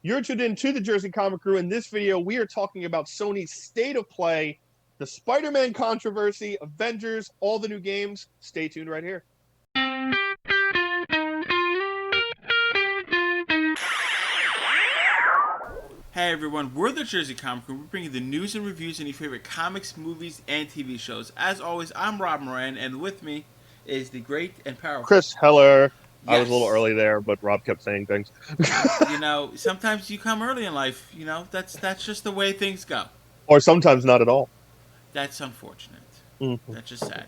You're tuned in to the Jersey Comic Crew. In this video, we are talking about Sony's state of play, the Spider-Man controversy, Avengers, all the new games. Stay tuned right here. Hey everyone, we're the Jersey Comic Crew. We're bringing the news and reviews on your favorite comics, movies, and TV shows. As always, I'm Rob Moran, and with me is the great and powerful Chris Heller. I was a little Yes. early there, but Rob kept saying things. Sometimes you come early in life. That's just the way things go. Or sometimes not at all. That's unfortunate. Mm-hmm. That's just sad.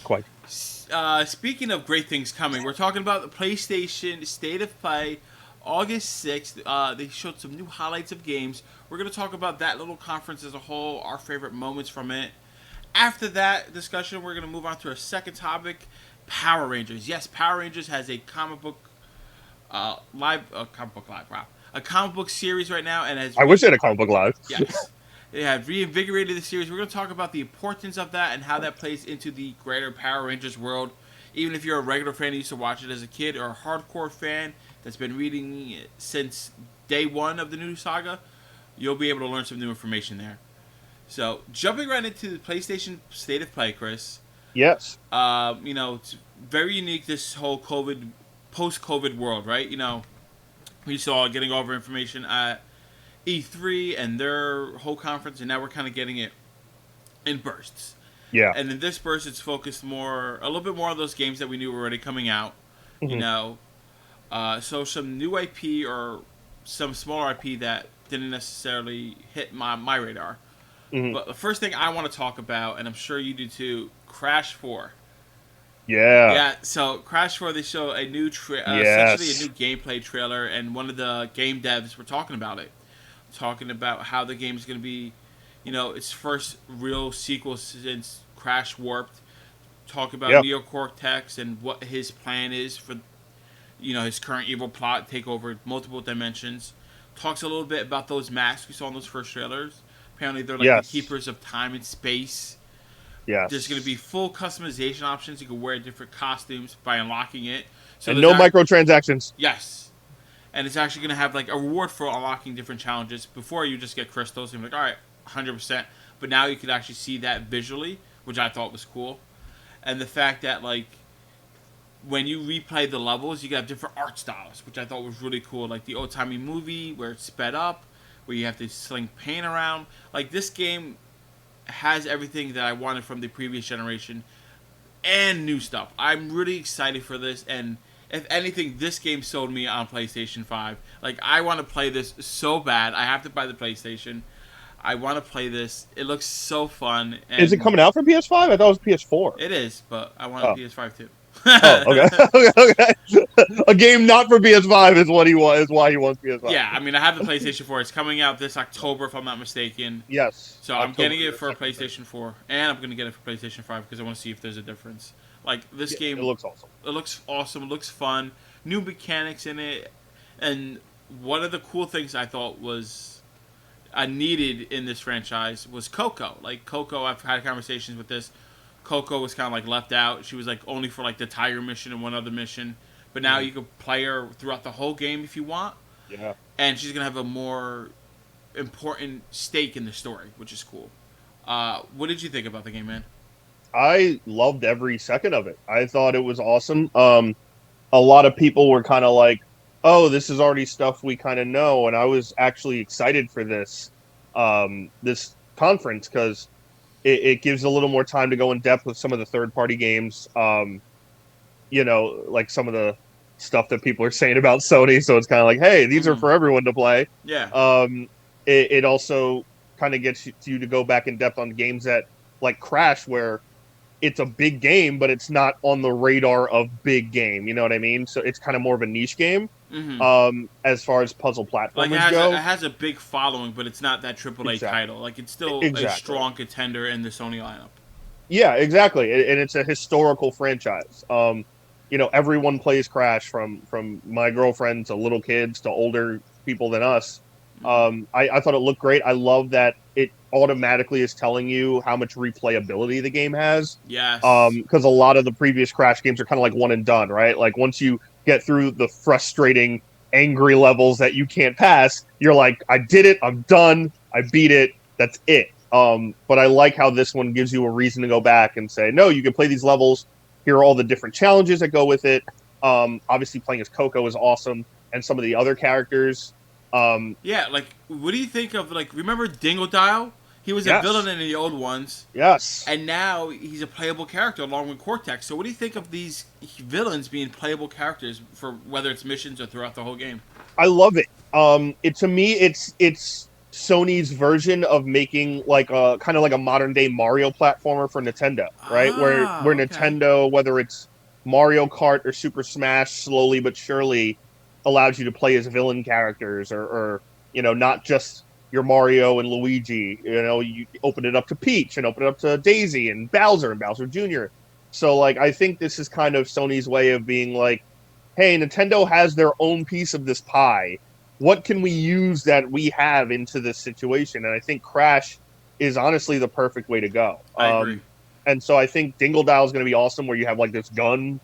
Quite. Speaking of great things coming, we're talking about the PlayStation State of Play, August 6th. They showed some new highlights of games. We're going to talk about that little conference as a whole, our favorite moments from it. After that discussion, we're going to move on to our second topic, Power Rangers. Yes, Power Rangers has a comic book a comic book series right now, and I wish they had a comic book live. Yes. They have reinvigorated the series. We're going to talk about the importance of that and how that plays into the greater Power Rangers world. Even if you're a regular fan who used to watch it as a kid, or a hardcore fan that's been reading it since day one of the new saga, you'll be able to learn some new information there. So, jumping right into the PlayStation State of Play, Chris. Yes. It's very unique, this whole post-COVID world, right? We saw getting over information at E3 and their whole conference, and now we're kind of getting it in bursts. Yeah. And in this burst, it's focused a little bit more on those games that we knew were already coming out. Mm-hmm. So some new IP or some smaller IP that didn't necessarily hit my radar. Mm-hmm. But the first thing I want to talk about, and I'm sure you do too, Crash 4. Yeah. Yeah, so Crash 4, they show a new essentially a new gameplay trailer, and one of the game devs were talking about it. Talking about how the game's going to be, its first real sequel since Crash Warped. Talk about Neo Cortex and what his plan is for, his current evil plot, take over multiple dimensions. Talks a little bit about those masks we saw in those first trailers. Apparently they're like the keepers of time and space. Yes. There's going to be full customization options. You can wear different costumes by unlocking it. And no microtransactions. Yes. And it's actually going to have like a reward for unlocking different challenges. Before, you just get crystals and you're like, all right, 100%. But now you could actually see that visually, which I thought was cool. And the fact that, like, when you replay the levels, you have different art styles, which I thought was really cool. Like the old-timey movie where it's sped up, where you have to sling paint around. Like, this game has everything that I wanted from the previous generation and new stuff. I'm really excited for this, and if anything, this game sold me on PlayStation 5. Like, I want to play this so bad. I have to buy the PlayStation. I want to play this. It looks so fun. And is it coming out for PS5? I thought it was PS4. It is, but I want a PS5 too. Okay. A game not for PS5 is what he wants. Is why he wants PS5. Yeah, I mean, I have the PlayStation 4. It's coming out this October, if I'm not mistaken. Yes. So I'm getting it for PlayStation 4, and I'm going to get it for PlayStation 5 because I want to see if there's a difference. Like, this game, it looks awesome. It looks awesome. It looks fun. New mechanics in it, and one of the cool things I thought was needed in this franchise was Coco. Like, Coco, I've had conversations with this. Coco was kind of like left out. She was like only for like the Tiger mission and one other mission. But now you can play her throughout the whole game if you want. Yeah. And she's going to have a more important stake in the story, which is cool. What did you think about the game, man? I loved every second of it. I thought it was awesome. A lot of people were kind of like, oh, this is already stuff we kind of know. And I was actually excited for this conference because it gives a little more time to go in depth with some of the third-party games. Like some of the stuff that people are saying about Sony. So it's kind of like, hey, these are for everyone to play. Yeah. It also kind of gets you to go back in depth on games that, like Crash, where it's a big game, but it's not on the radar of big game. You know what I mean? So it's kind of more of a niche game. As far as puzzle platformers go. It has a big following, but it's not that AAA title. Like, it's still a strong contender in the Sony lineup. Yeah, exactly. And it's a historical franchise. Everyone plays Crash, from my girlfriend to little kids to older people than us. I thought it looked great. I love that it automatically is telling you how much replayability the game has. Yes. Because a lot of the previous Crash games are kind of like one and done, right? Like, once you get through the frustrating angry levels that you can't pass. You're like, I did it, I'm done, I beat it, that's it. But I like how this one gives you a reason to go back and say, no, you can play these levels. Here are all the different challenges that go with it. Obviously, playing as Coco is awesome, and some of the other characters. Yeah, like, what do you think of, like, remember Dingodile? He was a villain Yes, in the old ones, yes, and now he's a playable character along with Cortex. So what do you think of these villains being playable characters for whether it's missions or throughout the whole game? I love it. It to me, it's Sony's version of making like a kind of like a modern day Mario platformer for Nintendo, right? Ah, Where okay. Nintendo, whether it's Mario Kart or Super Smash, slowly but surely allows you to play as villain characters, or not just your Mario and Luigi. You open it up to Peach and open it up to Daisy and Bowser Jr. So like, I think this is kind of Sony's way of being like, hey, Nintendo has their own piece of this pie. What can we use that we have into this situation? And I think Crash is honestly the perfect way to go. I agree. And so I think Dingle Dial is going to be awesome, where you have like this gun.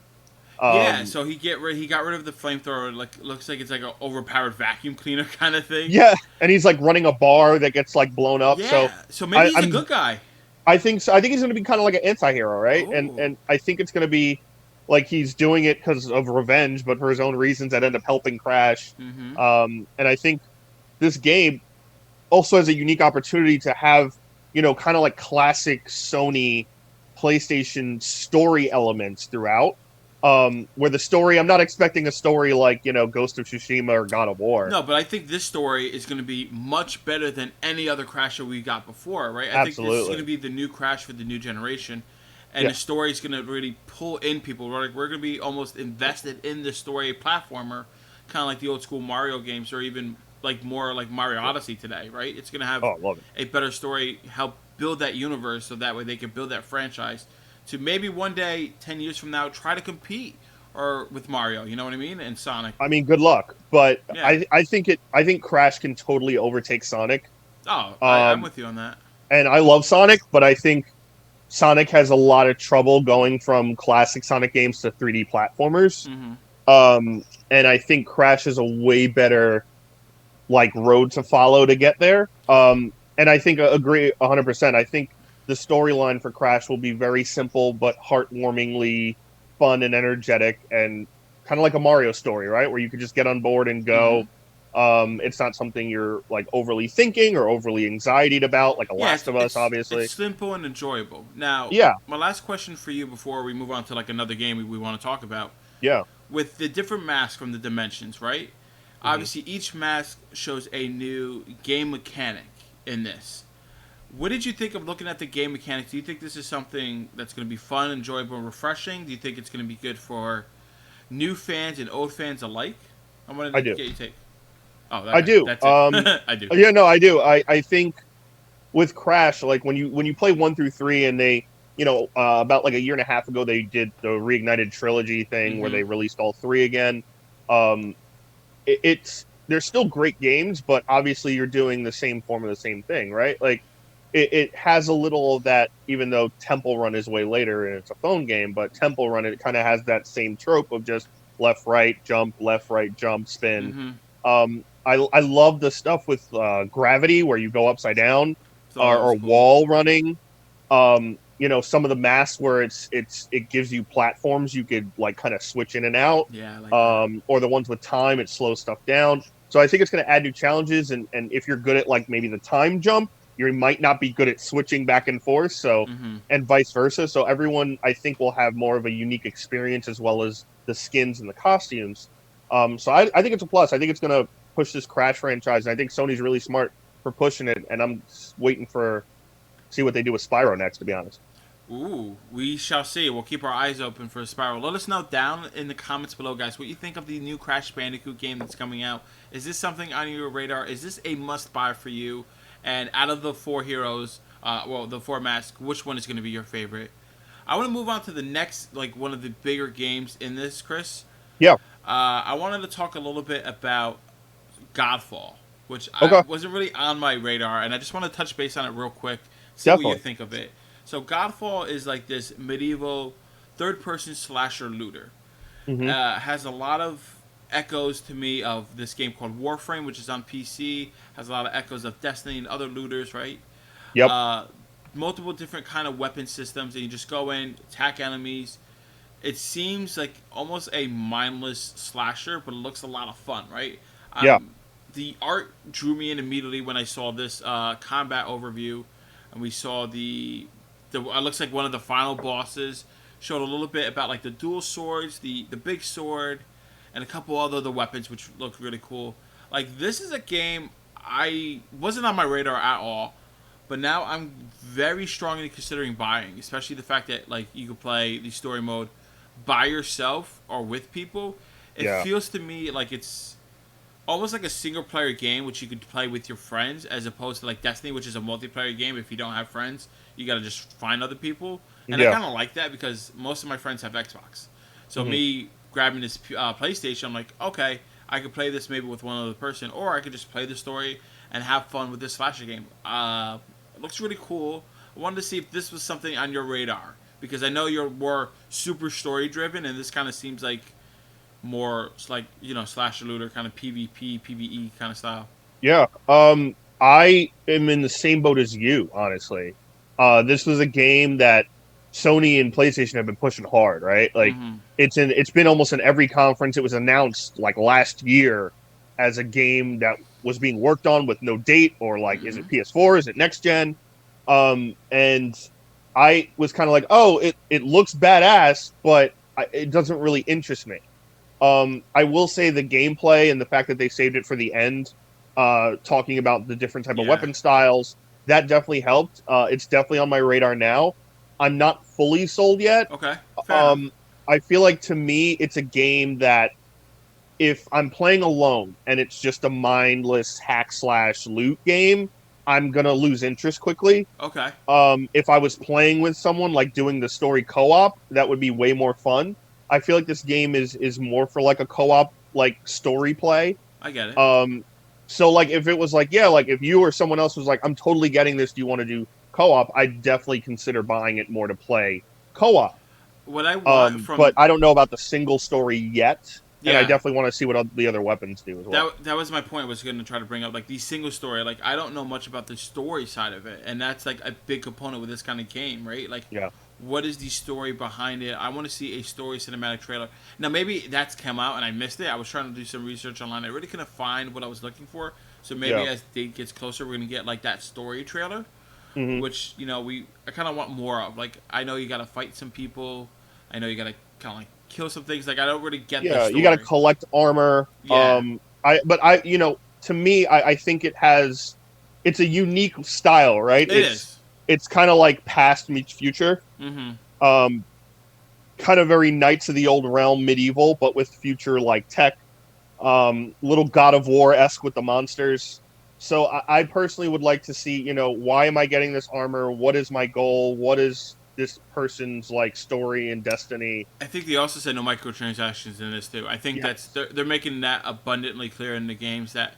Yeah, Um, so he got rid of the flamethrower. Like, looks like it's like an overpowered vacuum cleaner kind of thing. yeah, and he's like running a bar that gets like blown up. So Yeah, so maybe I, he's a I'm good guy. I think so. I think he's going to be kind of like an anti-hero, right? And Oh. and I think it's going to be like he's doing it because of revenge, but for his own reasons that end up helping Crash. Mm-hmm. And I think this game also has a unique opportunity to have, kind of like classic Sony PlayStation story elements throughout. Where the story, I'm not expecting a story like, Ghost of Tsushima or God of War. No, but I think this story is going to be much better than any other Crash that we got before, right? I think this is going to Absolutely. be the new Crash for the new generation, and Yeah. the story is going to really pull in people. Right? We're going to be almost invested in the story platformer, kind of like the old school Mario games, or even like more like Mario Odyssey today, right? It's going to have Oh, I love it. a better story, help build that universe, so that way they can build that franchise to maybe one day, 10 years from now, try to compete or with Mario. You know what I mean? And Sonic. I mean, good luck, but Yeah. I think Crash can totally overtake Sonic. Oh, I'm Um, with you on that. and I love Sonic, but I think Sonic has a lot of trouble going from classic Sonic games to 3D platformers. Mm-hmm. And I think Crash is a way better like road to follow to get there. And I think agree 100%. I think the storyline for Crash will be very simple but heartwarmingly fun and energetic, and kind of like a Mario story, right? Where you could just get on board and Mm-hmm. go. It's not something you're like overly thinking or overly anxietied about, like a Yeah, Last of Us, it's obviously. simple and enjoyable. Now, Yeah, my last question for you before we move on to like another game we want to talk about, yeah. with the different masks from the dimensions, right? Hmm. Obviously, each mask shows a new game mechanic in this. What did you think of looking at the game mechanics? Do you think this is something that's going to be fun, enjoyable, and refreshing? Do you think it's going to be good for new fans and old fans alike? I wanted I to do. get your take. Oh, I okay, do. that's it. I do. Yeah, no, I do. I think with Crash, like when you play 1 through 3, and they, about like a year and a half ago, they did the reignited trilogy thing where Mm-hmm. they released all three again. Um, it's they're still great games, but obviously you're doing the same form of the same thing, right? Like it has a little of that, even though Temple Run is way later and it's a phone game, but Temple Run, it kind of has that same trope of just left, right, jump, spin. Mm-hmm. I love the stuff with gravity where you go upside down, So that was or cool. wall running. Some of the masks where it gives you platforms you could like kind of switch in and out. Yeah, I like that. Or the ones with time, it slows stuff down. So I think it's going to add new challenges, and if you're good at like maybe the time jump, you might not be good at switching back and forth. So, Mm-hmm. and vice versa. So everyone, I think, will have more of a unique experience, as well as the skins and the costumes. So I think it's a plus. I think it's going to push this Crash franchise, and I think Sony's really smart for pushing it. And I'm waiting for see what they do with Spyro next, to be honest. Ooh, we shall see. We'll keep our eyes open for Spiral. Let us know down in the comments below, guys, what you think of the new Crash Bandicoot game that's coming out. Is this something on your radar? Is this a must-buy for you? And out of the four heroes, the four masks, which one is going to be your favorite? I want to move on to the next, like one of the bigger games in this, Chris. Yeah. I wanted to talk a little bit about Godfall, which I Okay. wasn't really on my radar, and I just want to touch base on it real quick, see what you Definitely. think of it. So Godfall is like this medieval third-person slasher looter. Hmm. Has a lot of echoes to me of this game called Warframe, which is on PC. Has a lot of echoes of Destiny and other looters, right? Yep. Uh, Multiple different kind of weapon systems, and you just go in, attack enemies. It seems like almost a mindless slasher, but it looks a lot of fun, right? Yeah. The art drew me in immediately when I saw this combat overview, and we saw it looks like one of the final bosses showed a little bit about like the dual swords, the big sword, and a couple other the weapons, which looked really cool. Like this is a game I wasn't on my radar at all, but now I'm very strongly considering buying, especially the fact that like you could play the story mode by yourself or with people. It Yeah. feels to me like it's almost like a single player game which you could play with your friends, as opposed to like Destiny, which is a multiplayer game. If you don't have friends, you gotta just find other people, and I Yeah. kind of like that because most of my friends have Xbox. So Hmm. me grabbing this PlayStation, I'm like, okay, I could play this maybe with one other person, or I could just play the story and have fun with this slasher game. It looks really cool. I wanted to see if this was something on your radar, because I know you're more super story driven, and this kind of seems like more like, you know, slasher looter kind of PvP, PvE kind of style. Yeah. I am in the same boat as you, honestly. This was a game that Sony and PlayStation have been pushing hard, right? Like Mm-hmm. it's been almost in every conference. It was announced like last year as a game that was being worked on with no date, or like, is Mm-hmm. it PS4? Is it next gen? And I was kind of like, oh, it looks badass, but it doesn't really interest me. I will say the gameplay and the fact that they saved it for the end, talking about the different type of Yeah. weapon styles, that definitely helped. It's definitely on my radar now. I'm not fully sold yet. Okay. Fair enough. Um, I feel like to me, it's a game that if I'm playing alone and it's just a mindless hack slash loot game, I'm gonna lose interest quickly. Okay. If I was playing with someone, like doing the story co-op, that would be way more fun. I feel like this game is more for like a co-op like story play. I get it. Um, so like if it was like, yeah, like if you or someone else was like, I'm totally getting this, do you want to do co-op? I'd definitely consider buying it more to play co-op. What I want But from I don't know about the single story yet, and I yeah, definitely want to see what the other weapons do as well. that was my point. Was going to try to bring up like the single story. Like I don't know much about the story side of it, and that's like a big component with this kind of game, right? Like, Yeah. what is the story behind it? I want to see a story cinematic trailer. Now maybe that's come out and I missed it. I was trying to do some research online. I really couldn't find what I was looking for. So maybe Yeah. as date gets closer, we're gonna get like that story trailer, Hmm. which I kind of want more of. Like I know you got to fight some people. I know you got to kind of like kill some things. Like I don't really get the Yeah, story. you got to collect armor. Yeah, To me, I think it's a unique style, right? it is. It's kind of like past meets future. Mm-hmm. Um, Kind of very Knights of the Old Realm medieval, but with future like tech. Little God of War esque with the monsters. So I personally would like to see, why am I getting this armor? What is my goal? What is this person's like story and destiny? I think they also said no microtransactions in this too. I think that's Yes. they're making that abundantly clear in the games that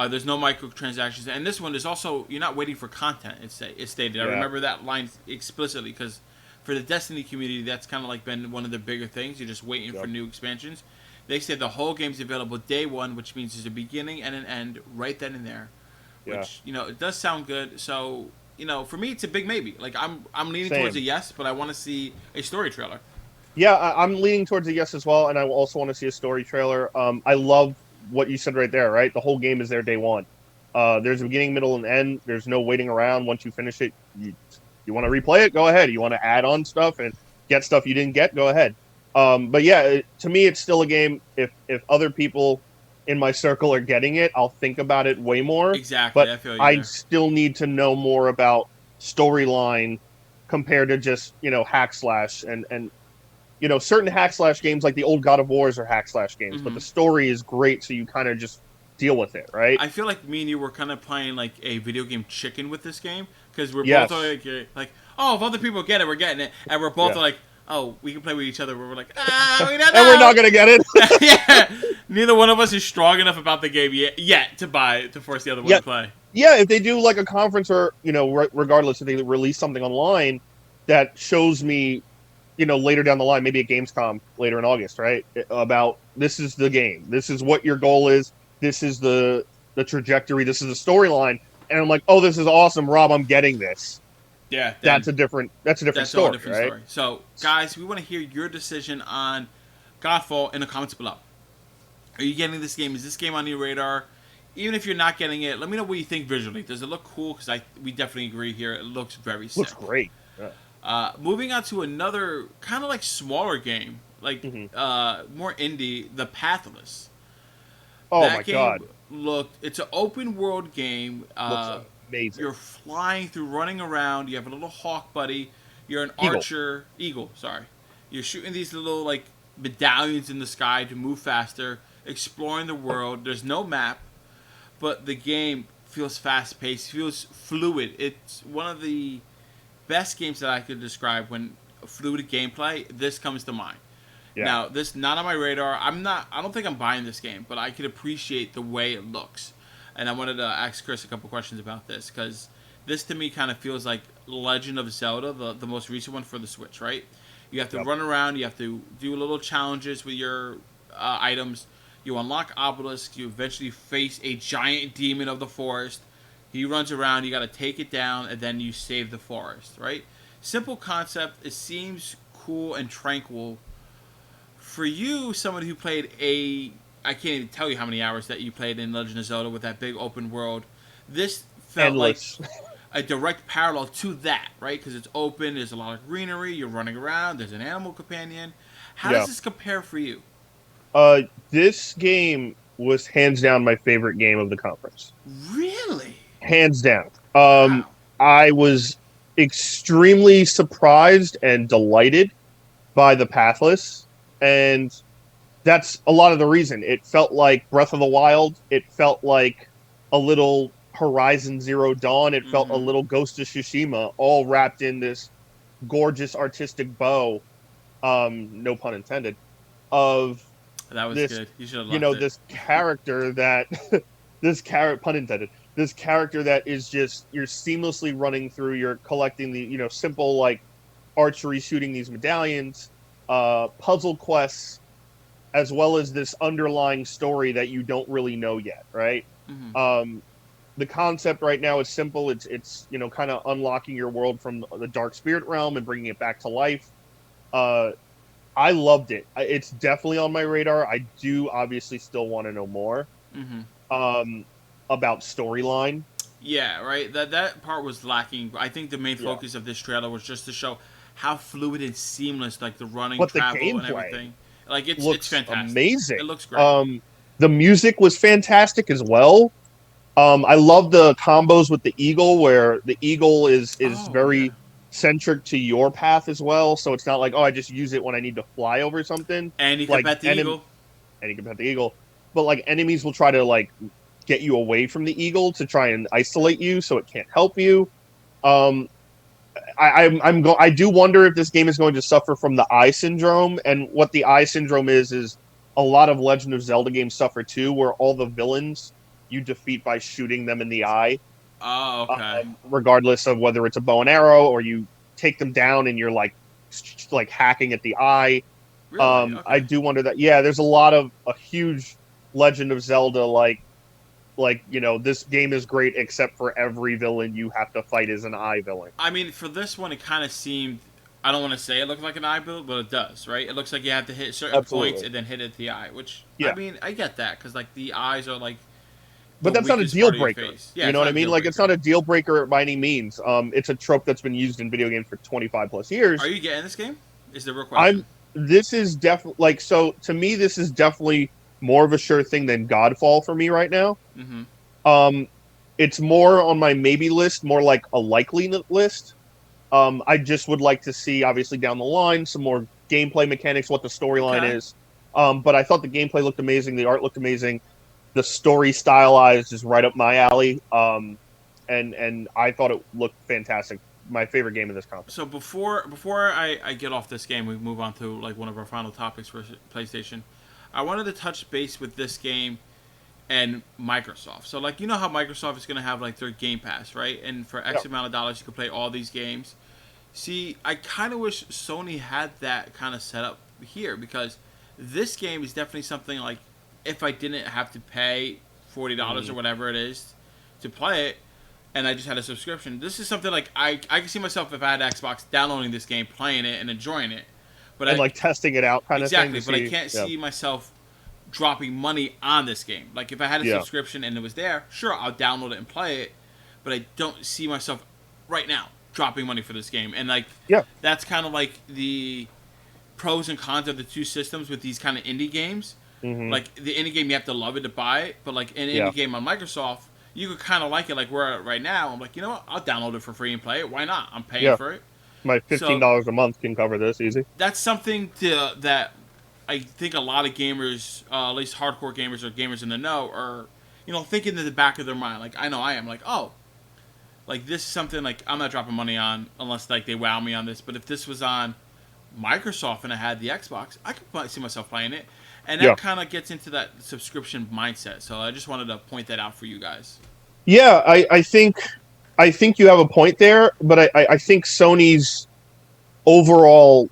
there's no microtransactions. And this one is also you're not waiting for content. It's stated. I Yeah. remember that line explicitly because for the Destiny community, that's kind of like been one of the bigger things. You're just waiting for Yep. new expansions. They said the whole game's available day one, which means there's a beginning and an end right then and there. Yeah. Which it does sound good. So for me, it's a big maybe. Like I'm leaning towards Same. a yes, but I want to see a story trailer. Yeah, I'm leaning towards a yes as well, and I also want to see a story trailer. I love what you said right there. Right, the whole game is there day one. There's a beginning, middle, and end. There's no waiting around. Once you finish it, you want to replay it, go ahead. You want to add on stuff and get stuff you didn't get, go ahead. But yeah, to me, it's still a game. If other people in my circle are getting it, I'll think about it way more. Exactly, But I feel you I there. still need to know more about storyline compared to just hack slash and certain hack slash games like the old God of Wars are hack slash games, but Mhm. the story is great, so you kind of just deal with it, right? I feel like me and you were kind of playing like a video game chicken with this game because we're Yes. both like, oh, if other people get it, we're getting it, and we're both Yeah. like, oh, we can play with each other. We're like, we don't And we're know. not gonna get it. Yeah, neither one of us is strong enough about the game yet to force the other one Yeah. to play. Yeah, if they do like a conference or regardless, if they release something online that shows me later down the line, maybe at Gamescom later in August, right? About this is the game. This is what your goal is. This is the trajectory. This is the storyline. And I'm like, oh, this is awesome, Rob. I'm getting this. Yeah, That's then a different that's a whole story, different right? story. So, guys, we want to hear your decision on Godfall in the comments below. Are you getting this game? Is this game on your radar? Even if you're not getting it, let me know what you think visually. Does it look cool? Because we definitely agree here. It looks very sick. Looks great. Yeah. Moving on to another kind of like smaller game, like more indie, the Pathless. Oh That my game god, it's an open world game. looks amazing. You're flying through, running around. You have a little hawk buddy. You're an Eagle. archer. Eagle, sorry. You're shooting these little like medallions in the sky to move faster, exploring the world. There's no map, but the game feels fast paced, feels fluid. It's one of the best games that I could describe when fluid gameplay. This comes to mind. Yeah. Now, this not on my radar. I don't think I'm buying this game, but I could appreciate the way it looks. And I wanted to ask Chris a couple questions about this because this to me kind of feels like Legend of Zelda, the most recent one for the Switch, right? You have to run around. You have to do little challenges with your items. You unlock obelisks. You eventually face a giant demon of the forest. He runs around. You got to take it down, and then you save the forest, right? Simple concept. It seems cool and tranquil. For you, someone who played I can't even tell you how many hours that you played in Legend of Zelda with that big open world. This felt Endless. like a direct parallel to that, right? Because it's open, there's a lot of greenery, you're running around, there's an animal companion. How does this compare for you? This game was hands down my favorite game of the conference. Really? Hands down. Wow. I was extremely surprised and delighted by the Pathless, and that's a lot of the reason. It felt like Breath of the Wild. It felt like a little Horizon Zero Dawn. It felt a little Ghost of Tsushima, all wrapped in this gorgeous artistic bow, no pun intended, of That was this, good. You should have left it. this character that, pun intended, this character that is just, you're seamlessly running through, you're collecting the, simple, like, archery, shooting these medallions, puzzle quests, as well as this underlying story that you don't really know yet, right? The concept right now is simple. It's kind of unlocking your world from the dark spirit realm and bringing it back to life. I loved it. It's definitely on my radar. I do obviously still want to know more about storyline. Yeah, right. That part was lacking. I think the main focus of this trailer was just to show how fluid and seamless, like the running, But travel, the and gameplay everything. Like it's fantastic. Amazing. It looks great. The music was fantastic as well. I love the combos with the eagle, where the eagle is very centric to your path as well. So it's not like, I just use it when I need to fly over something. And you can pet the eagle. And you can pet the eagle. But like enemies will try to like get you away from the eagle to try and isolate you, so it can't help you. I do wonder if this game is going to suffer from the eye syndrome, and what the eye syndrome is a lot of Legend of Zelda games suffer too, where all the villains you defeat by shooting them in the eye. Oh, okay. Regardless of whether it's a bow and arrow or you take them down and you're like hacking at the eye. Really? Okay. I do wonder that. Yeah, there's a huge Legend of Zelda this game is great except for every villain you have to fight is an eye villain. I mean, for this one, it kind of seemed. I don't want to say it looked like an eye build, but it does, right? It looks like you have to hit certain points and then hit it the eye, which I mean, I get that because like the eyes are like. But that's not a deal breaker. Yeah, you know what I mean? Like, it's not a deal breaker by any means. It's a trope that's been used in video games for 25 plus years. Are you getting this game? Is the real question? This is definitely so to me. This is definitely more of a sure thing than Godfall for me right now. It's more on my maybe list, more like a likely list. I just would like to see, obviously down the line, some more gameplay mechanics, what the storyline is. But I thought the gameplay looked amazing. The art looked amazing. The story stylized is right up my alley, and I thought it looked fantastic. My favorite game of this conference. So before I get off this game, we move on to like one of our final topics for PlayStation. I wanted to touch base with this game and Microsoft. So like how Microsoft is going to have like their Game Pass, right? And for X amount of dollars, you can play all these games. See, I kind of wish Sony had that kind of setup here because this game is definitely something like if I didn't have to pay $40 or Mm. whatever it is to play it, and I just had a subscription. This is something like I can see myself if I had Xbox downloading this game, playing it, and enjoying it. But And like testing it out kind of thing exactly, to but I see. can't Yeah. see myself dropping money on this game. Like if I had a Yeah. subscription and it was there, sure I'll download it and play it. But I don't see myself right now dropping money for this game. And like Yeah. that's kind of like the pros and cons of the two systems with these kind of indie games. Hmm. Like the indie game, you have to love it to buy it, but like an Yeah. indie game on Microsoft, you could kind of like it. Like we're at right now, I'm like, you know what? I'll download it for free and play it. Why not? I'm paying Yeah. for it. My So $15 a month can cover this easy. that's something that I think a lot of gamers, at least hardcore gamers or gamers in the know, are thinking in the back of their mind. Like I know I am. Like oh, like this is something like I'm not dropping money on unless like they wow me on this. But if this was on Microsoft and I had the Xbox, I could see myself playing it, and Yeah. that kind of gets into that subscription mindset. So I just wanted to point that out for you guys. Yeah, I think you have a point there, but I think Sony's overall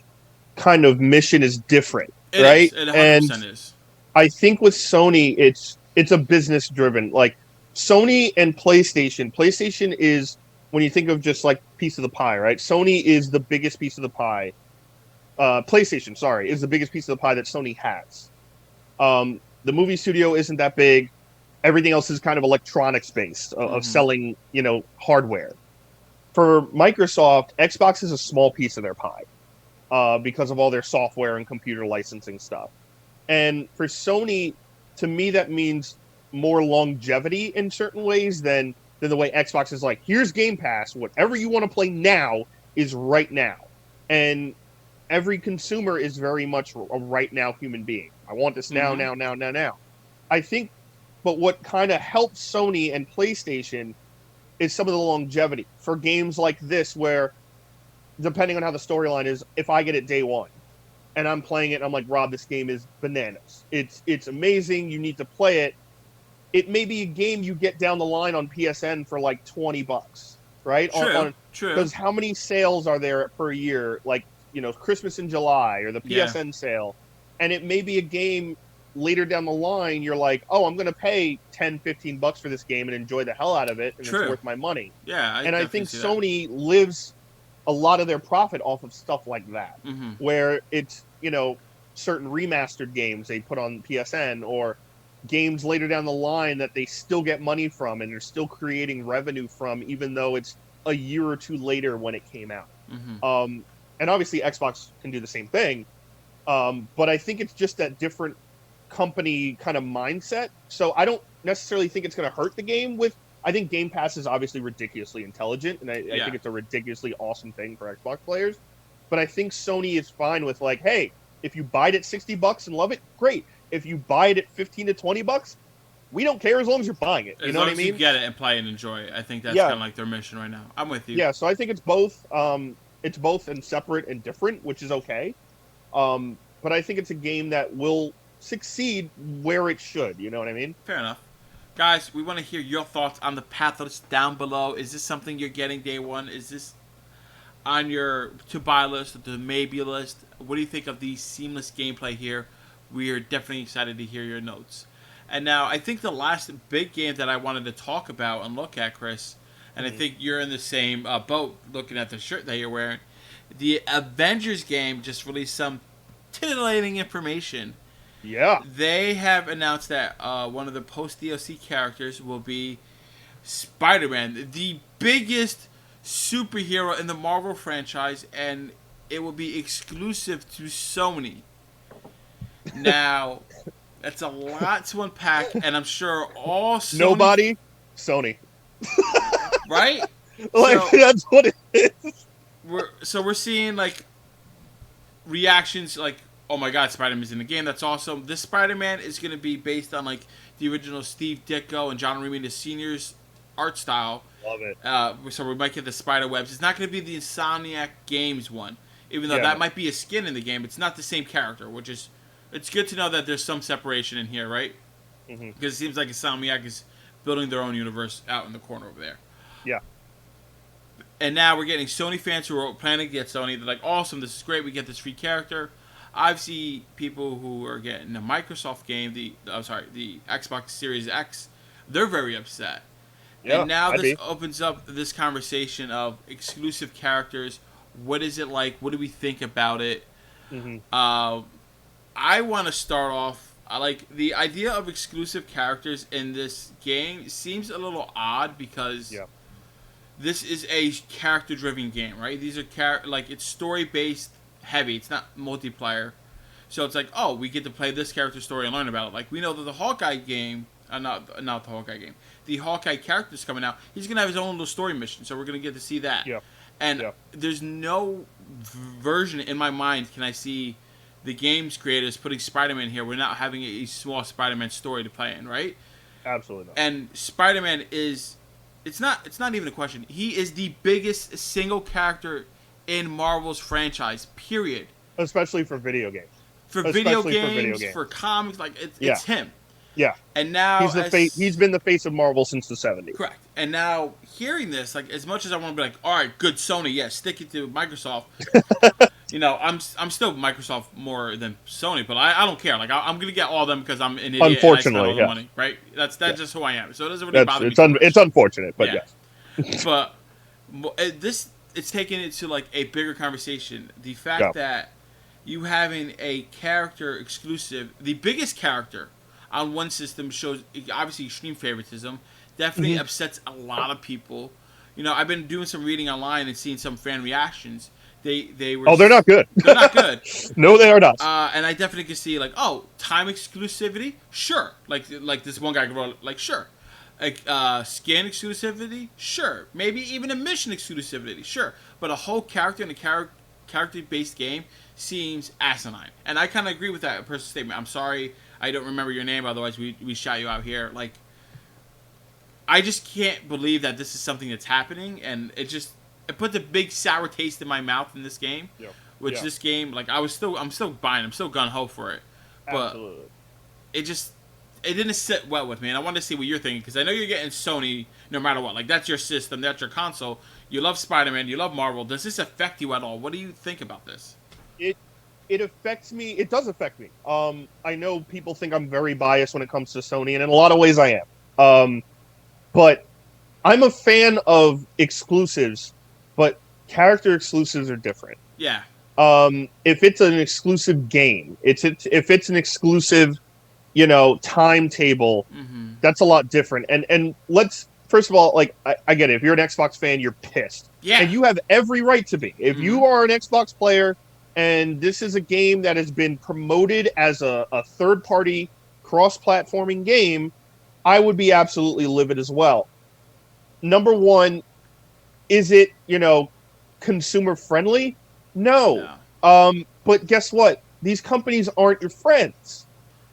kind of mission is different, It is. right? It And 100% is. I think with Sony, it's a business driven. Like Sony and PlayStation. PlayStation is when you think of just like piece of the pie, right? Sony is the biggest piece of the pie. PlayStation, sorry, is the biggest piece of the pie that Sony has. The movie studio isn't that big. Everything else is kind of electronics based of Mm-hmm. selling, hardware. For Microsoft, Xbox is a small piece of their pie because of all their software and computer licensing stuff. And for Sony, to me, that means more longevity in certain ways than the way Xbox is like, here's Game Pass. Whatever you want to play now is right now. And every consumer is very much a right now human being. I want this now, Mm-hmm. now, now, now, now. I think, but what kind of helps Sony and PlayStation is some of the longevity for games like this, where depending on how the storyline is, if I get it day one and I'm playing it, and I'm like, Rob, this game is bananas. It's amazing. You need to play it. It may be a game you get down the line on PSN for like $20, right? True. On True. because how many sales are there per year? Like Christmas in July or the Yeah. PSN sale, and it may be a game later down the line. You're like, oh, I'm going to pay $10-15 for this game and enjoy the hell out of it, and it's True. worth my money. Yeah, I And I definitely think see that. Sony lives a lot of their profit off of stuff like that, Mm-hmm. where it's certain remastered games they put on PSN or games later down the line that they still get money from and they're still creating revenue from, even though it's a year or two later when it came out. Mm-hmm. And obviously Xbox can do the same thing, but I think it's just that different company kind of mindset. So I don't necessarily think it's going to hurt the game with. I think Game Pass is obviously ridiculously intelligent, and I Yeah. think it's a ridiculously awesome thing for Xbox players. But I think Sony is fine with like, hey, if you buy it at $60 and love it, great. If you buy it at $15 to $20, we don't care as long as you're buying it. You As know long what I as you mean? get it and play and enjoy it, I think that's Yeah. kind of like their mission right now. I'm with you. Yeah. So I think it's both. It's both and separate and different, which is okay. But I think it's a game that will succeed where it should. You know what I mean? Fair enough. Guys, we want to hear your thoughts on the Pathless down below. Is this something you're getting day one? Is this on your to buy list or the maybe list? What do you think of the seamless gameplay here? We are definitely excited to hear your notes. And now, I think the last big game that I wanted to talk about and look at, Chris, and I think you're in the same boat looking at the shirt that you're wearing. The Avengers game just released some titillating information. Yeah. They have announced that one of the post DLC characters will be Spider-Man, the biggest superhero in the Marvel franchise, and it will be exclusive to Sony. Now, that's a lot to unpack, and I'm sure all Sony... Nobody, Sony. Right? Like So- that's what it is. we're seeing, like, reactions like, oh my god, Spider-Man's in the game. That's awesome. This Spider-Man is going to be based on like the original Steve Ditko and John Romita Sr.'s art style. Love it. So we might get the spider webs. It's not going to be the Insomniac Games one, even though Yeah, that no. might be a skin in the game. It's not the same character, which is it's good to know that there's some separation in here, right? Mhm. Because it seems like Insomniac is building their own universe out in the corner over there. Yeah. And now we're getting Sony fans who are planning to get Sony. They're like, awesome, this is great. We get this free character. I've seen people who are getting a Microsoft game, the Xbox Series X. They're very upset. Yeah, And now I'd this be. opens up this conversation of exclusive characters. What is it like? What do we think about it? Hmm. I want to start off. I like the idea of exclusive characters in this game. Seems a little odd because Yeah. this is a character-driven game, right? These are it's story-based heavy. It's not multiplayer, so it's like, oh, we get to play this character story and learn about it. Like we know that the Hawkeye game, not the Hawkeye game, the Hawkeye character's coming out. He's gonna have his own little story mission, so we're gonna get to see that. Yeah. And Yeah. there's no version in my mind can I see the game's creators putting Spider-Man here. We're not having a small Spider-Man story to play in, right? Absolutely not. And Spider-Man is it's not even a question. He is the biggest single character in Marvel's franchise, period. Especially for video games. For Especially video for games, video games. for comics, like it's Yeah. him. Yeah. And now He's the face. He's been the face of Marvel since the 70s. correct. And now hearing this, like as much as I want to be like, all right, good Sony, yeah, stick it to Microsoft. I'm still Microsoft more than Sony, but I don't care. Like I'm gonna get all of them because I'm an idiot. And I spend Unfortunately, all the yeah. money, right? That's just who I am. So it doesn't really bother me. It's unfortunate, but Yeah. yes. But it's taking it to like a bigger conversation. The fact that you having a character exclusive, the biggest character on one system shows obviously extreme favoritism. Definitely upsets a lot of people. I've been doing some reading online and seeing some fan reactions. They were. Oh, they're not good. They're not good. No, they are not. And I definitely can see like, oh, time exclusivity, sure. Like this one guy wrote, like, sure. Like skin exclusivity, sure. Maybe even a mission exclusivity, sure. But a whole character in a character-based game seems asinine. And I kind of agree with that person's statement. I'm sorry, I don't remember your name. Otherwise, we shout you out here. Like, I just can't believe that this is something that's happening, and it put the big sour taste in my mouth in this game. Yep. Which Yeah. this game, like, I'm still buying. I'm still gung ho for it. But Absolutely. it didn't sit well with me, and I wanted to see what you're thinking because I know you're getting Sony no matter what. Like that's your system, that's your console. You love Spider-Man, you love Marvel. Does this affect you at all? What do you think about this? It affects me. It does affect me. I know people think I'm very biased when it comes to Sony, and in a lot of ways I am. But I'm a fan of exclusives, but character exclusives are different. Yeah. If it's an exclusive game, if it's an exclusive, timetable, that's a lot different. And let's first of all, like I get it. If you're an Xbox fan, you're pissed. Yeah. And you have every right to be. If you are an Xbox player and this is a game that has been promoted as a third-party cross-platforming game, I would be absolutely livid as well. Number one, is it, consumer friendly? No. But guess what? These companies aren't your friends.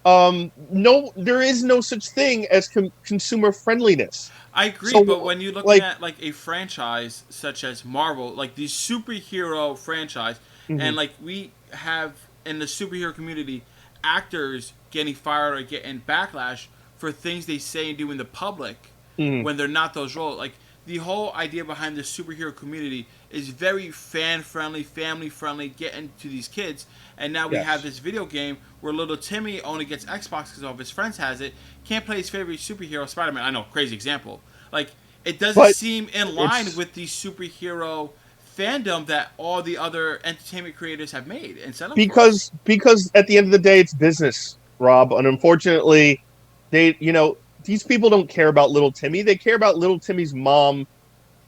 No, there is no such thing as consumer friendliness. I agree, So, but when you look at like a franchise such as Marvel, like the superhero franchise, and like we have in the superhero community, actors getting fired or getting backlash for things they say and do in the public when they're not those roles. Like the whole idea behind the superhero community is very fan-friendly, family-friendly, getting to these kids. And now we have this video game where little Timmy only gets Xbox because all of his friends has it, can't play his favorite superhero, Spider-Man. I know, crazy example. Like, it doesn't seem in line with the superhero fandom that all the other entertainment creators have made and set up because at the end of the day, it's business, Rob. And unfortunately, these people don't care about little Timmy. They care about little Timmy's mom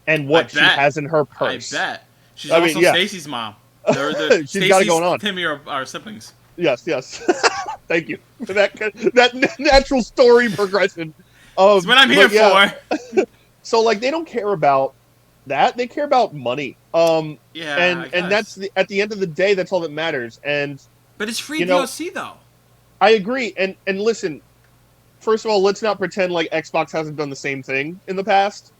and what she has in her purse. I bet. She's also Stacy's mom. She's got it going on. Timmy are siblings. Yes. Thank you for that natural story progression. That's what I'm here for. So, like, they don't care about that. They care about money. And that's at the end of the day, that's all that matters. But it's free DLC though. I agree. And listen, first of all, let's not pretend like Xbox hasn't done the same thing in the past,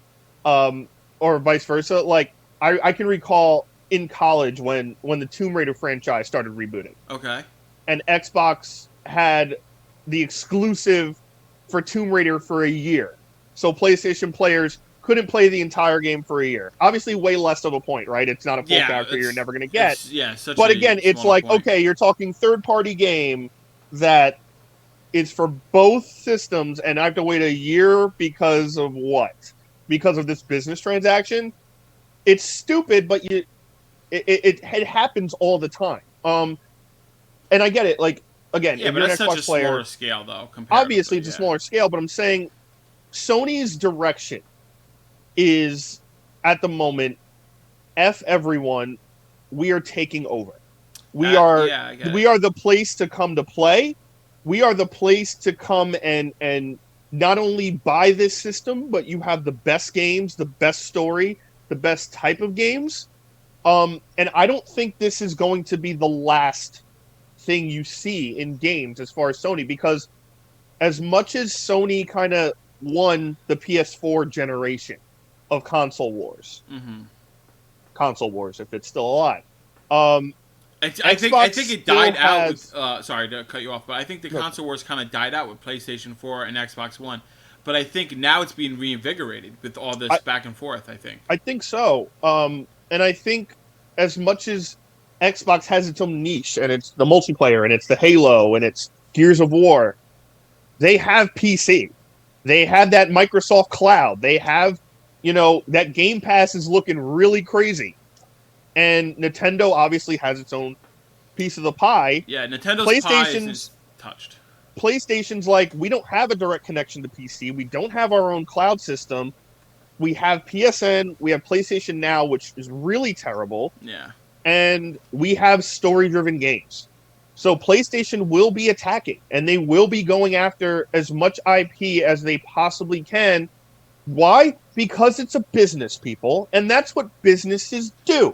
or vice versa. Like, I can recall in college when the Tomb Raider franchise started rebooting. Okay. And Xbox had the exclusive for Tomb Raider for a year. So PlayStation players couldn't play the entire game for a year. Obviously, way less of a point, right? It's not a full Yeah, character you're never going to get. It's, yeah, such But a again, it's smaller like, point. okay, you're talking third-party game that is for both systems, and I have to wait a year because of what? Because of this business transaction? It's stupid, but it happens all the time. And I get it. Like, again, Yeah, if but you're an that's such Xbox a player, smaller scale, though, obviously comparatively. it's a Yeah. smaller scale, but I'm saying Sony's direction is at the moment, F everyone, we are taking over. We are Yeah, I get we it. are the place to come to play. We are the place to come and not only buy this system, but you have the best games, the best story, the best type of games. And I don't think this is going to be the last thing you see in games as far as Sony, because as much as Sony kind of won the PS4 generation of Mm-hmm. console wars, if it's still alive, um, I Xbox think it still died out with. has Sorry to cut you off, but I think the no. console wars kind of died out with PlayStation 4 and Xbox One. But I think now it's being reinvigorated with all this I, back and forth. I think. I think so. And I think as much as Xbox has its own niche and it's the multiplayer and it's the Halo and it's Gears of War, they have PC. They have that Microsoft Cloud. They have, that Game Pass is looking really crazy. And Nintendo obviously has its own piece of the pie. Yeah, Nintendo's pie isn't PlayStation's touched. PlayStation's like, we don't have a direct connection to PC. We don't have our own cloud system. We have PSN, we have PlayStation Now, which is really terrible, Yeah. and we have story-driven games. So PlayStation will be attacking, and they will be going after as much IP as they possibly can. Why? Because it's a business, people, and that's what businesses do.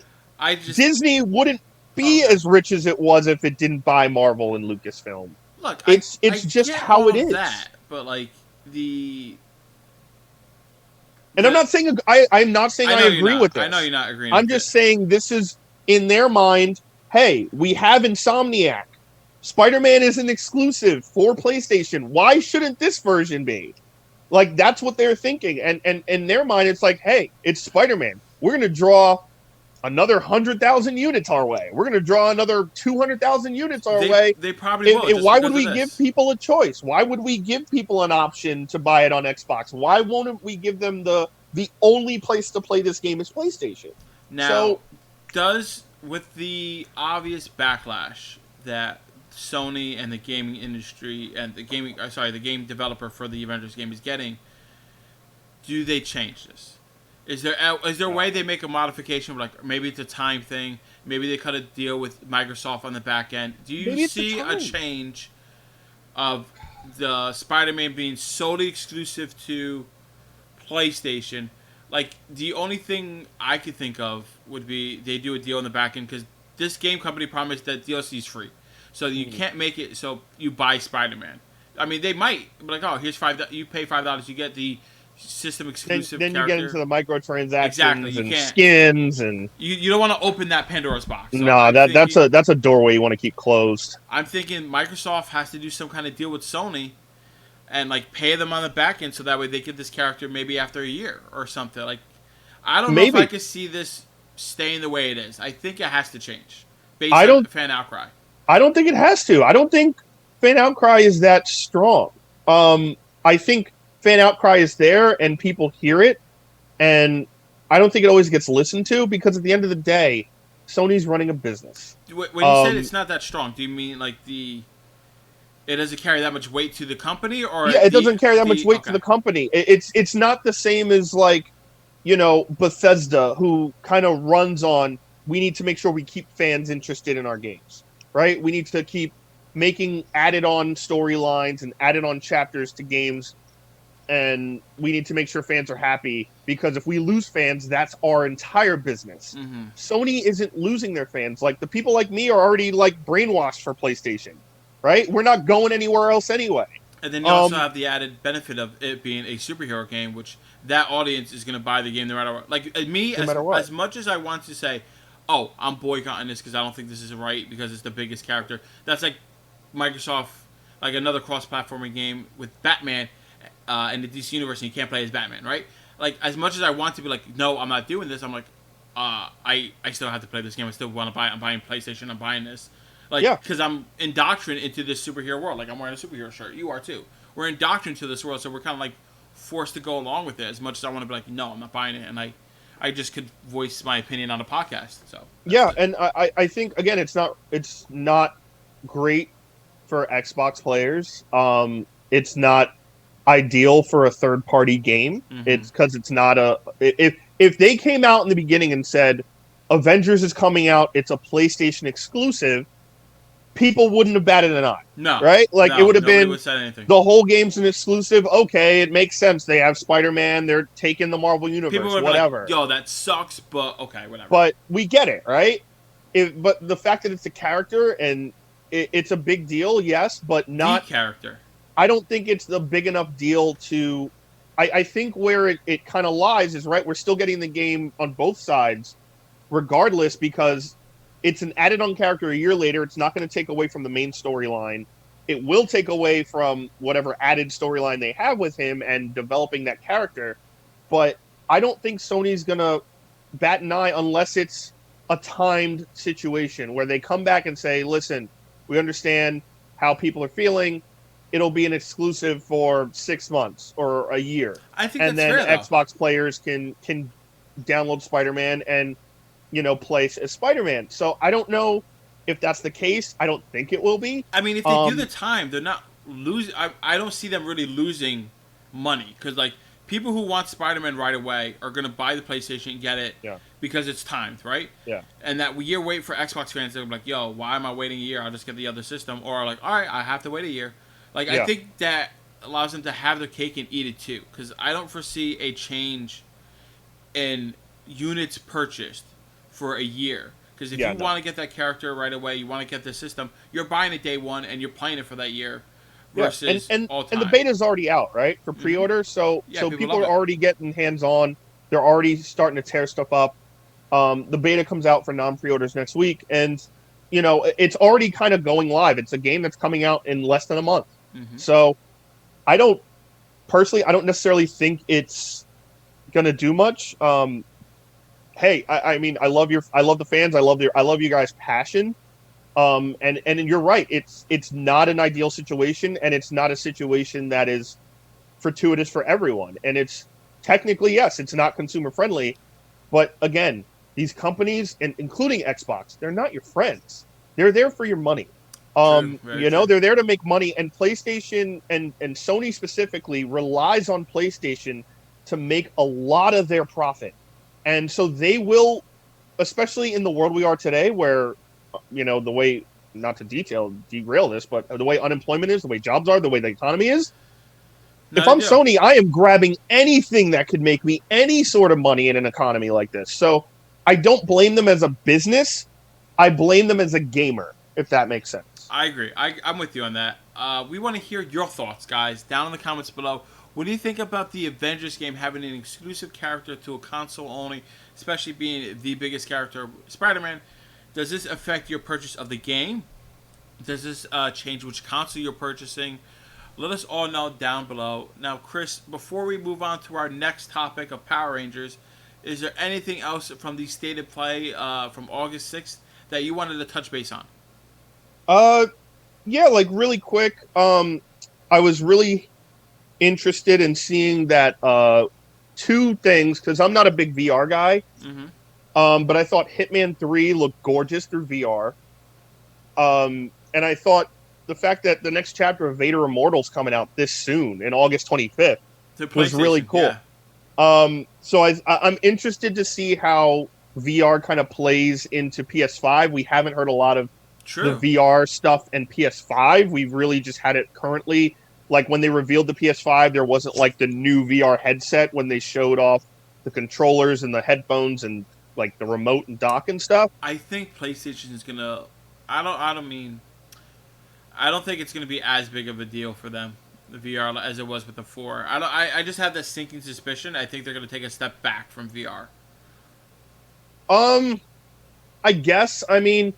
Disney wouldn't be Okay. as rich as it was if it didn't buy Marvel and Lucasfilm. Look, It's I just get how all it of is. that, but like the. And I'm not saying I'm not saying I agree with this. I know you're not agreeing. I'm with just it. saying this is in their mind. Hey, we have Insomniac. Spider-Man is an exclusive for PlayStation. Why shouldn't this version be? Like, that's what they're thinking. And in their mind, it's like, hey, it's Spider-Man. We're going to draw another 100,000 units our way. We're going to draw another 200,000 units our way. They probably will. And Just why because would we give people a choice? Why would we give people an option to buy it on Xbox? Why won't we give them the only place to play this game is PlayStation? Now, with the obvious backlash that Sony and the gaming industry and the game developer for the Avengers game is getting, do they change this? Is there a way they make a modification? Like maybe it's a time thing. Maybe they cut a deal with Microsoft on the back end. Do you see a change of the Spider-Man being solely exclusive to PlayStation? Like the only thing I could think of would be they do a deal in the back end because this game company promised that DLC is free, so you can't make it so you buy Spider-Man. I mean, they might be like, oh, here's you pay $5, you get the system exclusive. Then character. you get into the microtransactions exactly. and skins and you don't want to open that Pandora's box. So no, that's a doorway you want to keep closed. I'm thinking Microsoft has to do some kind of deal with Sony and like pay them on the back end so that way they get this character maybe after a year or something. Like I don't know if I could see this staying the way it is. I think it has to change based on fan outcry. I don't think it has to. I don't think fan outcry is that strong. I think fan outcry is there and people hear it, and I don't think it always gets listened to because at the end of the day, Sony's running a business. When you said it's not that strong, do you mean like it doesn't carry that much weight to the company, or it doesn't carry that much weight to the company. It's not the same as like, Bethesda, who kind of runs on, we need to make sure we keep fans interested in our games, right? We need to keep making added-on storylines and added-on chapters to games, and we need to make sure fans are happy, because if we lose fans, that's our entire business. Mm-hmm. Sony isn't losing their fans. Like, the people like me are already, like, brainwashed for PlayStation, right? We're not going anywhere else anyway. And then you also have the added benefit of it being a superhero game, which that audience is going to buy the game no matter what. Like, me, as much as I want to say, oh, I'm boycotting this because I don't think this is right because it's the biggest character. That's like Microsoft, like another cross-platforming game with Batman in the DC universe, and you can't play as Batman, right? like as much as I want to be like, no, I'm not doing this. I'm like, I still have to play this game. I still want to buy it. I'm buying PlayStation. I'm buying this, like Yeah, because I'm indoctrinated into this superhero world. Like I'm wearing a superhero shirt. You are too. We're indoctrinated to this world, so we're kind of like forced to go along with it. As much as I want to be like, no, I'm not buying it, and I just could voice my opinion on a podcast. So yeah, and I think again, it's not great for Xbox players. It's not ideal for a third party game. Mm-hmm. It's because it's not a if they came out in the beginning and said Avengers is coming out, it's a PlayStation exclusive, people wouldn't have batted an eye, No, right? Like it no, would have nobody been would say anything. the whole game's an exclusive. Okay, it makes sense. They have Spider-Man. They're taking the Marvel People universe, would be like, whatever. yo, that sucks, but okay, whatever. But we get it, right? But the fact that it's a character and it's a big deal, yes, but The not. character. I don't think it's a big enough deal to. I think where it kind of lies is right. We're still getting the game on both sides, regardless, because it's an added-on character a year later. It's not going to take away from the main storyline. It will take away from whatever added storyline they have with him and developing that character. But I don't think Sony's going to bat an eye unless it's a timed situation where they come back and say, listen, we understand how people are feeling. It'll be an exclusive for 6 months or a year. I think And that's then fair though. Xbox players can download Spider-Man and, play as Spider-Man. So I don't know if that's the case. I don't think it will be. I mean, if they do the time, they're not losing. I don't see them really losing money because like people who want Spider-Man right away are gonna buy the PlayStation and get it Yeah. because it's timed, right? Yeah. And that year wait for Xbox fans, they're like, yo, why am I waiting a year? I'll just get the other system. Or like, all right, I have to wait a year. Like I Yeah. think that allows them to have their cake and eat it too because I don't foresee a change in units purchased for a year. Because if Yeah, you no. want to get that character right away, you want to get the system, you're buying it day one and you're playing it for that year Yeah, versus all and the time. beta's already out, right, for Mm-hmm. pre-order. So Yeah, so people people love are it. already getting hands on. They're already starting to tear stuff up. The beta comes out for non-pre-orders next week, and it's already kind of going live. It's a game that's coming out in less than a month. Mm-hmm. So I don't personally, I don't necessarily think it's gonna do much. Hey, I mean, I love the fans. I love you guys' passion. And you're right. It's not an ideal situation, and it's not a situation that is fortuitous for everyone. And it's technically, yes, it's not consumer friendly. But again, these companies, and including Xbox, they're not your friends. They're there for your money. True, very true. They're there to make money, and PlayStation and Sony specifically relies on PlayStation to make a lot of their profit. And so they will, especially in the world we are today, where the way, not to derail this, but the way unemployment is, the way jobs are, the way the economy is. No, If they I'm do. Sony, I am grabbing anything that could make me any sort of money in an economy like this. So I don't blame them as a business. I blame them as a gamer, if that makes sense. I agree. I'm with you on that. We want to hear your thoughts, guys, down in the comments below. What do you think about the Avengers game having an exclusive character to a console only, especially being the biggest character, Spider-Man? Does this affect your purchase of the game? Does this change which console you're purchasing? Let us all know down below. Now, Chris, before we move on to our next topic of Power Rangers, is there anything else from the State of Play from August 6th that you wanted to touch base on? Yeah, like really quick. I was really interested in seeing that two things, because I'm not a big VR guy. Mm-hmm. But I thought Hitman 3 looked gorgeous through VR. And I thought the fact that the next chapter of Vader Immortal's coming out this soon, in August 25th, was really cool. Yeah. So I'm interested to see how VR kind of plays into PS5. We haven't heard a lot of True. the VR stuff in PS5. We've really just had it currently. Like when they revealed the PS5, there wasn't like the new VR headset when they showed off the controllers and the headphones and like the remote and dock and stuff. I think PlayStation is gonna. I don't think it's gonna be as big of a deal for them, the VR, as it was with the 4. I just have that sinking suspicion. I think they're gonna take a step back from VR. I guess. I mean,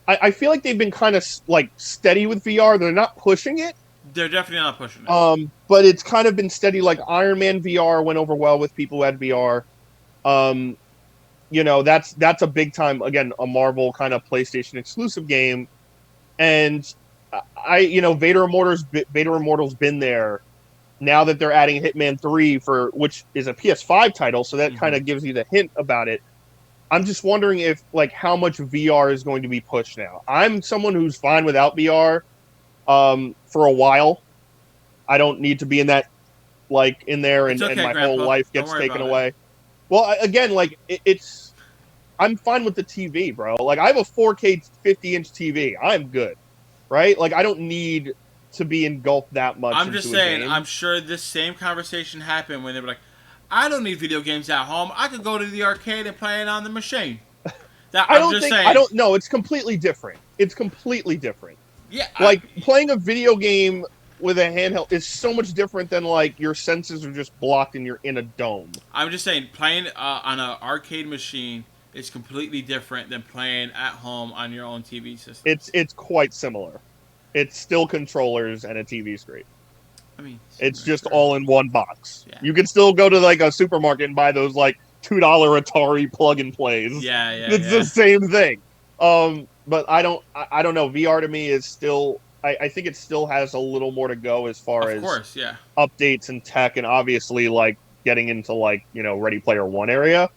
I feel like they've been kind of like steady with VR. They're not pushing it. They're definitely not pushing it. But it's kind of been steady. Like Iron Man VR went over well with people who had VR. That's a big time, again, a Marvel kind of PlayStation exclusive game. And Vader Immortal's been there. Now that they're adding Hitman 3 which is a PS5 title, so that kind of gives you the hint about it. I'm just wondering if how much VR is going to be pushed now. I'm someone who's fine without VR for a while. I don't need to be in that in there and my Grandpa. whole life gets taken away. Well, again, I'm fine with the TV, bro. I have a 4K 50-inch TV. I'm good, right? I don't need to be engulfed that much. I'm just saying. I'm sure this same conversation happened when they were like, "I don't need video games at home. I could go to the arcade and play it on the machine." I don't know. It's completely different. It's completely different. Yeah, playing a video game with a handheld is so much different than your senses are just blocked and you're in a dome. I'm just saying, playing on an arcade machine is completely different than playing at home on your own TV system. It's quite similar. It's still controllers and a TV screen. I mean, it's just all in one box. Yeah. You can still go to a supermarket and buy those $2 Atari plug and plays. Yeah. It's the same thing. But I don't know. VR to me is still. I think it still has a little more to go as far as updates and tech, and obviously getting into Ready Player One area.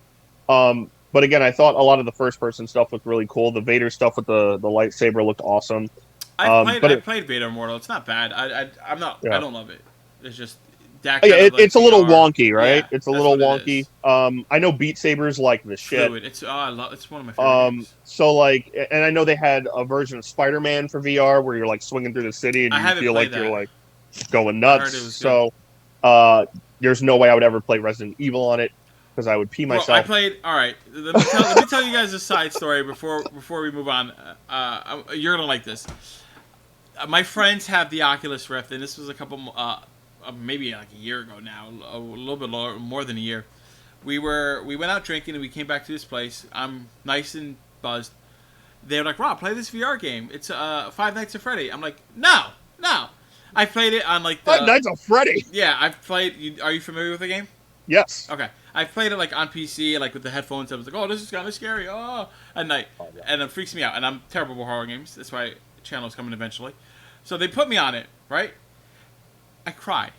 But again, I thought a lot of the first person stuff was really cool. The Vader stuff with the lightsaber looked awesome. I played Vader Immortal. It's not bad. I don't love it. It's just it's a little wonky, right? Yeah, it's a little wonky. I know Beat Saber's the shit. Fluid. It's one of my favorite games. So and I know they had a version of Spider-Man for VR where you're swinging through the city and you feel you're going nuts. So there's no way I would ever play Resident Evil on it because I would pee myself. I played. All right, let me tell you guys a side story before we move on. You're gonna like this. My friends have the Oculus Rift, and this was a couple, maybe a year ago now, a little bit more than a year. We went out drinking, and we came back to this place. I'm nice and buzzed. They were like, "Rob, play this VR game. It's Five Nights at Freddy." I'm like, No. I played it on Five Nights at Freddy. Yeah, I've played. Are you familiar with the game? Yes. Okay. I played it on PC, with the headphones. I was like, "Oh, this is kind of scary." At night, and it freaks me out. And I'm terrible with horror games. That's why channel's coming eventually. So they put me on it, right? I cried.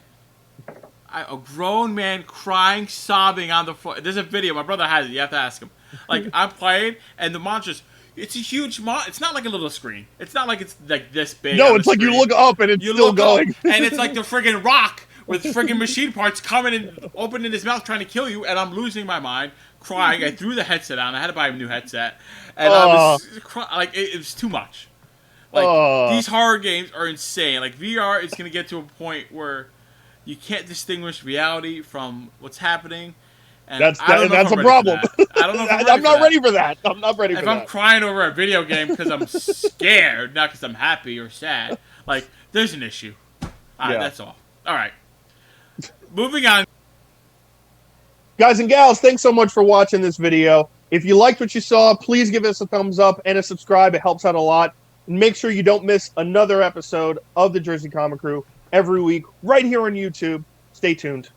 A grown man crying, sobbing on the floor. There's a video. My brother has it. You have to ask him. I'm playing, and the monsters. It's a huge It's not like a little screen. It's not it's this big. No, it's you look up and it's still going. And it's the friggin' Rock with friggin' machine parts coming and opening his mouth trying to kill you, and I'm losing my mind, crying. I threw the headset on. I had to buy a new headset, and I was crying. It was too much. These horror games are insane. VR is going to get to a point where you can't distinguish reality from what's happening. And that's a problem. I don't know if I'm not ready for that. I'm not ready for that. If I'm crying over a video game because I'm scared, not because I'm happy or sad, there's an issue. That's all. All right. Moving on. Guys and gals, thanks so much for watching this video. If you liked what you saw, please give us a thumbs up and a subscribe. It helps out a lot. And make sure you don't miss another episode of the Jersey Comic Crew every week right here on YouTube. Stay tuned.